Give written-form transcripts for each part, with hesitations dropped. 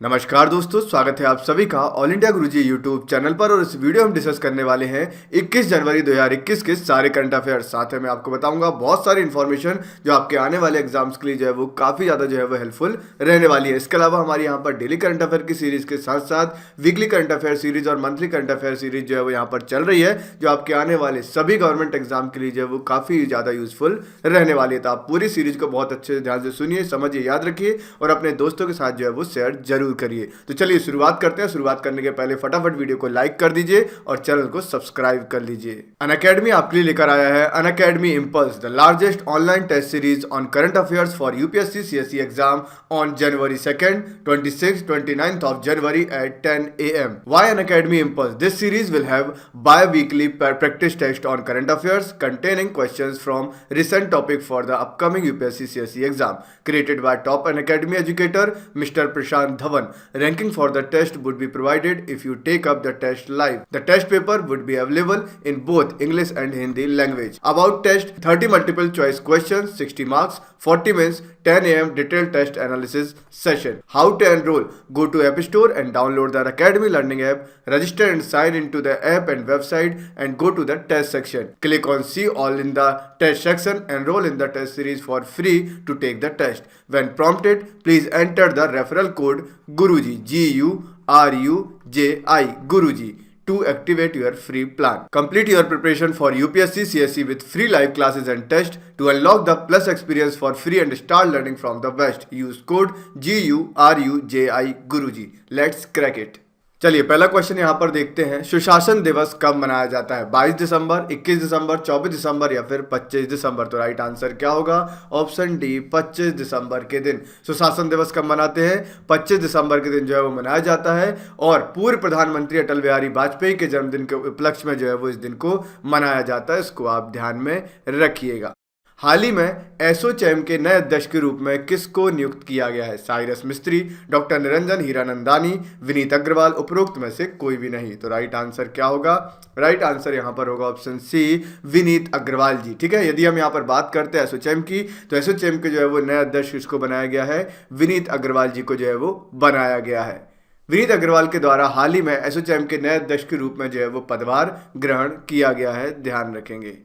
नमस्कार दोस्तों, स्वागत है आप सभी का ऑल इंडिया गुरुजी यूट्यूब चैनल पर। और इस वीडियो हम डिस्कस करने वाले हैं 21 जनवरी 2021 के सारे करंट अफेयर्स। साथ में मैं आपको बताऊंगा बहुत सारी इन्फॉर्मेशन जो आपके आने वाले एग्जाम्स के लिए जो है वो काफ़ी ज़्यादा जो है वो हेल्पफुल रहने वाली है। इसके अलावा हमारी यहाँ पर डेली करंट अफेयर की सीरीज़ के साथ साथ वीकली करंट अफेयर सीरीज और मंथली करंट अफेयर सीरीज जो है वो यहाँ पर चल रही है, जो आपके आने वाले सभी गवर्नमेंट एग्जाम के लिए जो है वो काफ़ी ज़्यादा यूजफुल रहने वाली है। तो आप पूरी सीरीज को बहुत अच्छे ध्यान से सुनिए, समझिए, याद रखिए और अपने दोस्तों के साथ जो है वो शेयर जरूर करिए। तो चलिए शुरुआत करते हैं। शुरुआत करने के पहले फटाफट वीडियो को लाइक कर दीजिए और चैनल को सब्सक्राइब कर लीजिए। अनअकैडमी आपके लिए लेकर आया है Unacademy Impulse, the largest online test series on current affairs for UPSC CSE exam on January 2nd, 26th, 29th of January at 10 a.m. Why Unacademy Impulse? This series will have bi-weekly practice test on current affairs containing questions from recent topic for the upcoming UPSC CSE exam. Created by top Unacademy educator Mr. Prashant Dhawan. Ranking for the test would be provided if you take up the test live. The test paper would be available in both English and Hindi language. About test: 30 multiple choice questions, 60 marks, 40 minutes, 10 a.m. detailed test analysis session. How to enroll? Go to App Store and download the Academy Learning app. Register and sign into the app and website and go to the test section. Click on See All in the test section. Enroll in the test series for free to take the test. When prompted, please enter the referral code GURUJI, GURUJI, GURUJI, to activate your free plan. Complete your preparation for UPSC CSE with free live classes and tests. To unlock the plus experience for free and start learning from the best, use code GURUJI, GURUJI. Let's crack it. चलिए पहला question यहाँ पर देखते हैं। सुशासन दिवस कब मनाया जाता है? 22 दिसंबर, 21 दिसंबर, 24 दिसंबर या फिर 25 दिसंबर? तो राइट आंसर क्या होगा? ऑप्शन डी, 25 दिसंबर के दिन सुशासन दिवस कब मनाते हैं? 25 दिसंबर के दिन जो है वो मनाया जाता है। और पूर्व प्रधानमंत्री अटल बिहारी वाजपेयी के जन्मदिन के उपलक्ष्य में जो है वो इस दिन को मनाया जाता है। इसको आप ध्यान में रखिएगा। हाल ही में एसोचैम के नए अध्यक्ष के रूप में किसको नियुक्त किया गया है? साइरस मिस्त्री, डॉक्टर निरंजन हीरानंदानी, विनीत अग्रवाल, उपरोक्त में से कोई भी नहीं। तो राइट आंसर क्या होगा? राइट आंसर यहाँ पर होगा ऑप्शन सी, विनीत अग्रवाल जी। ठीक है, यदि हम यहाँ पर बात करते हैं एसोचैम की, तो एसोचैम के जो है वो नए अध्यक्ष किसको बनाया गया है? विनीत अग्रवाल जी को जो है वो बनाया गया है। विनीत अग्रवाल के द्वारा हाल ही में एसोचैम के नए अध्यक्ष के रूप में जो है वो पदभार ग्रहण किया गया है, ध्यान रखेंगे।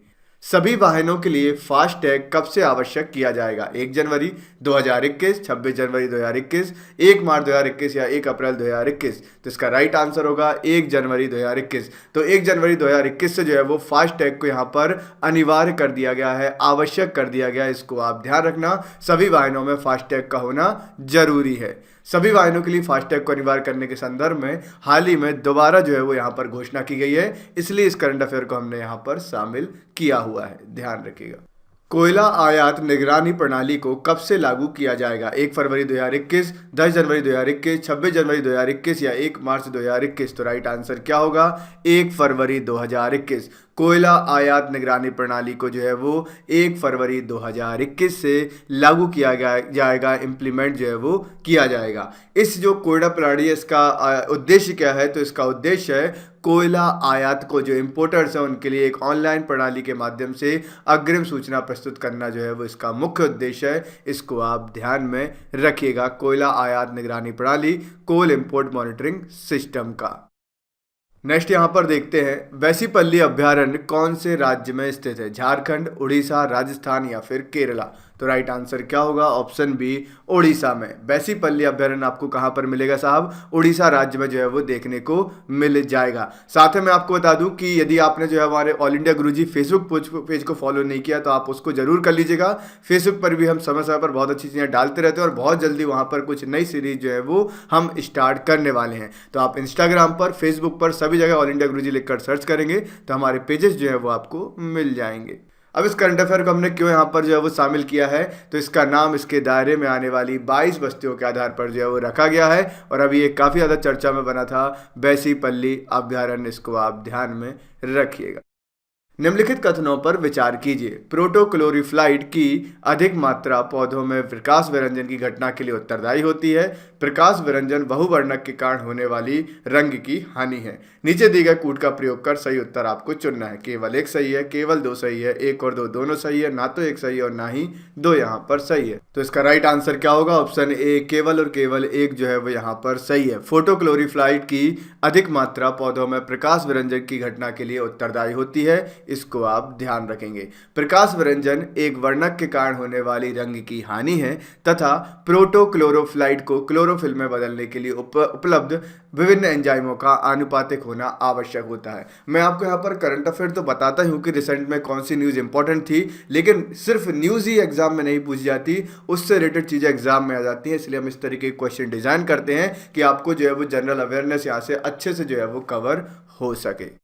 सभी वाहनों के लिए फास्टैग कब से आवश्यक किया जाएगा? 1 जनवरी 2021, 26 जनवरी 2021, 1 मार्च 2021 या 1 अप्रैल 2021? तो इसका राइट आंसर होगा 1 जनवरी 2021। तो 1 जनवरी 2021 से जो है वो फास्टैग को यहाँ पर अनिवार्य कर दिया गया है, आवश्यक कर दिया गया है। इसको आप ध्यान रखना, सभी वाहनों में फास्टैग का होना जरूरी है। सभी वाहनों के लिए फास्टैग को अनिवार्य करने के संदर्भ में हाल ही में दोबारा जो है वो यहाँ पर घोषणा की गई है, इसलिए इस करंट अफेयर को हमने यहाँ पर शामिल किया हुआ है, ध्यान रखिएगा। कोयला आयात निगरानी प्रणाली को कब से लागू किया जाएगा? 1 फरवरी 2021, 10 जनवरी 2021, 26 जनवरी 2021 या 1 मार्च 2021? तो राइट आंसर क्या होगा? 1 फरवरी 2021। कोयला आयात निगरानी प्रणाली को जो है वो 1 फरवरी 2021 से लागू किया जाएगा, इम्प्लीमेंट जो है वो किया जाएगा। इस जो कोयला प्रणाली है, इसका उद्देश्य क्या है? तो इसका उद्देश्य है कोयला आयात को जो इम्पोर्टर्स हैं उनके लिए एक ऑनलाइन प्रणाली के माध्यम से अग्रिम सूचना प्रस्तुत करना जो है वो इसका मुख्य उद्देश्य है। इसको आप ध्यान में रखिएगा। कोयला आयात निगरानी प्रणाली, कोल इंपोर्ट मॉनिटरिंग सिस्टम का। नेक्स्ट यहाँ पर देखते हैं, वैसीपल्ली अभ्यारण्य कौन से राज्य में स्थित है? झारखंड, उड़ीसा, राजस्थान या फिर केरला? तो राइट आंसर क्या होगा? ऑप्शन बी, उड़ीसा में। वैसीपल्ली अभ्यारण्य आपको कहाँ पर मिलेगा साहब? उड़ीसा राज्य में जो है वो देखने को मिल जाएगा। साथ में मैं आपको बता दूं कि यदि आपने जो है हमारे ऑल इंडिया गुरुजी फेसबुक पेज को फॉलो नहीं किया तो आप उसको जरूर कर लीजिएगा। फेसबुक पर भी हम समय समय पर बहुत अच्छी चीज़ें डालते रहते हैं और बहुत जल्दी वहाँ पर कुछ नई सीरीज जो है वो हम स्टार्ट करने वाले हैं। तो आप इंस्टाग्राम पर, फेसबुक पर, सभी जगह ऑल इंडिया गुरुजी लिखकर सर्च करेंगे तो हमारे पेजेस जो है वो आपको मिल जाएंगे। अब इस करंट अफेयर को हमने क्यों यहाँ पर जो है वो शामिल किया है? तो इसका नाम इसके दायरे में आने वाली 22 बस्तियों के आधार पर जो है वो रखा गया है और अभी ये काफ़ी ज़्यादा चर्चा में बना था, वैसीपल्ली अभ्यारण्य। इसको आप ध्यान में रखिएगा। निम्नलिखित कथनों पर विचार कीजिए। प्रोटोक्लोरिफ्लाइड की अधिक मात्रा पौधों में प्रकाश विरंजन की घटना के लिए उत्तरदायी होती है। प्रकाश विरंजन बहुवर्णक के कारण होने वाली रंग की हानि है। नीचे दिए गए कूट का प्रयोग कर सही उत्तर आपको चुनना है। केवल एक सही है, केवल दो सही है, एक और दो दोनों सही है, ना तो एक सही है और ना ही दो यहाँ पर सही है। तो इसका राइट आंसर क्या होगा? ऑप्शन ए, केवल और केवल एक जो है वो यहाँ पर सही है। फोटोक्लोरिफ्लाइड की अधिक मात्रा पौधों में प्रकाश विरंजन की घटना के लिए उत्तरदायी होती है। इसको आप ध्यान रखेंगे। प्रकाश विरंजन एक वर्णक के कारण होने वाली रंग की हानि है तथा प्रोटोक्लोरोफ्लाइड को क्लोरोफिल में बदलने के लिए उपलब्ध विभिन्न एंजाइमों का आनुपातिक होना आवश्यक होता है। मैं आपको यहाँ पर करंट अफेयर तो बताता हूँ कि रिसेंट में कौन सी न्यूज़ इंपॉर्टेंट थी, लेकिन सिर्फ न्यूज़ ही एग्जाम में नहीं पूछी जाती, उससे रिलेटेड चीज़ें एग्जाम में आ जाती हैं। इसलिए हम इस तरीके के क्वेश्चन डिजाइन करते हैं कि आपको जो है वो जनरल अवेयरनेस यहाँ से अच्छे से जो है वो कवर हो सके।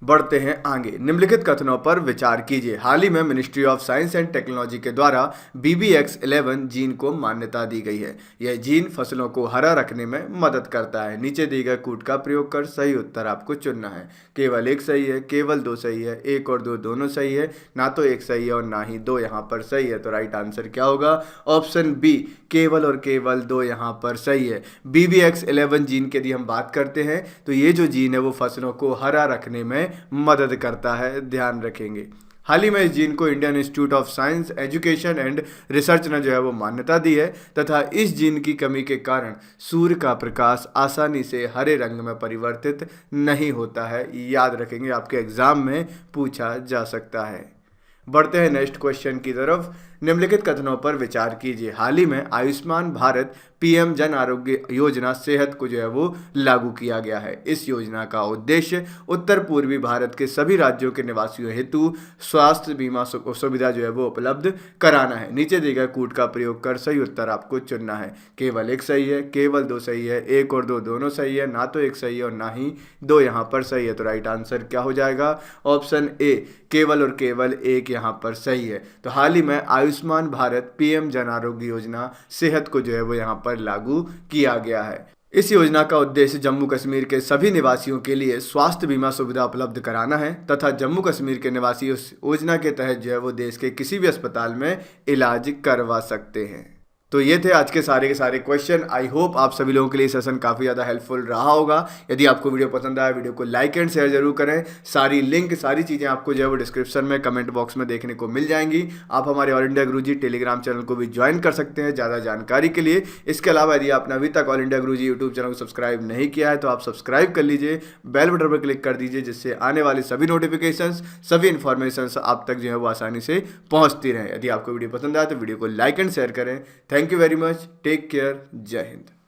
बढ़ते हैं आगे। निम्नलिखित कथनों पर विचार कीजिए। हाल ही में ministry of science and technology के द्वारा BBX11 जीन को मान्यता दी गई है। यह जीन फसलों को हरा रखने में मदद करता है। नीचे दिए गए कूट का प्रयोग कर सही उत्तर आपको चुनना है। केवल एक सही है, केवल दो सही है, एक और दो दोनों सही है, ना तो एक सही है और ना ही दो यहाँ पर सही है। तो राइट आंसर क्या होगा? ऑप्शन बी, केवल और केवल दो यहाँ पर सही है। BBX11 जीन की यदि हम बात करते हैं तो ये जो जीन है वो फसलों को हरा रखने में मदद करता है, ध्यान रखेंगे। हाल ही में इस जीन को Indian institute of science education and research ने जो है वो मान्यता दी है तथा इस जीन की कमी के कारण सूर्य का प्रकाश आसानी से हरे रंग में परिवर्तित नहीं होता है। याद रखेंगे, आपके एग्जाम में पूछा जा सकता है। बढ़ते हैं नेक्स्ट क्वेश्चन की तरफ। निम्नलिखित कथनों पर विचार कीजिए। हाल ही में आयुष्मान भारत PM जन आरोग्य योजना सेहत को जो है वो लागू किया गया है। इस योजना का उद्देश्य उत्तर पूर्वी भारत के सभी राज्यों के निवासियों हेतु स्वास्थ्य बीमा सुविधा जो है वो उपलब्ध कराना है। नीचे दिए गए कूट का प्रयोग कर सही उत्तर आपको चुनना है। केवल एक सही है, केवल दो सही है, एक और दो दोनों सही है, ना तो एक सही है और ना ही दो यहाँ पर सही है। तो राइट आंसर क्या हो जाएगा? ऑप्शन ए, केवल और केवल एक यहाँ पर सही है। तो हाल ही में आयुष्मान भारत PM जन आरोग्य योजना सेहत को जो है वो यहाँ पर लागू किया गया है। इस योजना का उद्देश्य जम्मू कश्मीर के सभी निवासियों के लिए स्वास्थ्य बीमा सुविधा उपलब्ध कराना है तथा जम्मू कश्मीर के निवासी उस योजना के तहत जो है वो देश के किसी भी अस्पताल में इलाज करवा सकते हैं। तो ये थे आज के सारे क्वेश्चन। आई होप आप सभी लोगों के लिए सेशन काफ़ी ज़्यादा हेल्पफुल रहा होगा। यदि आपको वीडियो पसंद आया, वीडियो को लाइक एंड शेयर जरूर करें। सारी लिंक, सारी चीज़ें आपको जो है वो डिस्क्रिप्शन में, कमेंट बॉक्स में देखने को मिल जाएंगी। आप हमारे ऑल इंडिया गुरुजी टेलीग्राम चैनल को भी ज्वाइन कर सकते हैं ज़्यादा जानकारी के लिए। इसके अलावा यदि आपने अभी तक ऑल इंडिया गुरुजी यूट्यूब चैनल को सब्सक्राइब नहीं किया है तो आप सब्सक्राइब कर लीजिए, बेल बटन पर क्लिक कर दीजिए, जिससे आने वाली सभी नोटिफिकेशन, सभी इन्फॉर्मेशन आप तक जो है वो आसानी से पहुँचती रहें। यदि आपको वीडियो पसंद आए तो वीडियो को लाइक एंड शेयर करें। Thank you very much. Take care. जय हिंद।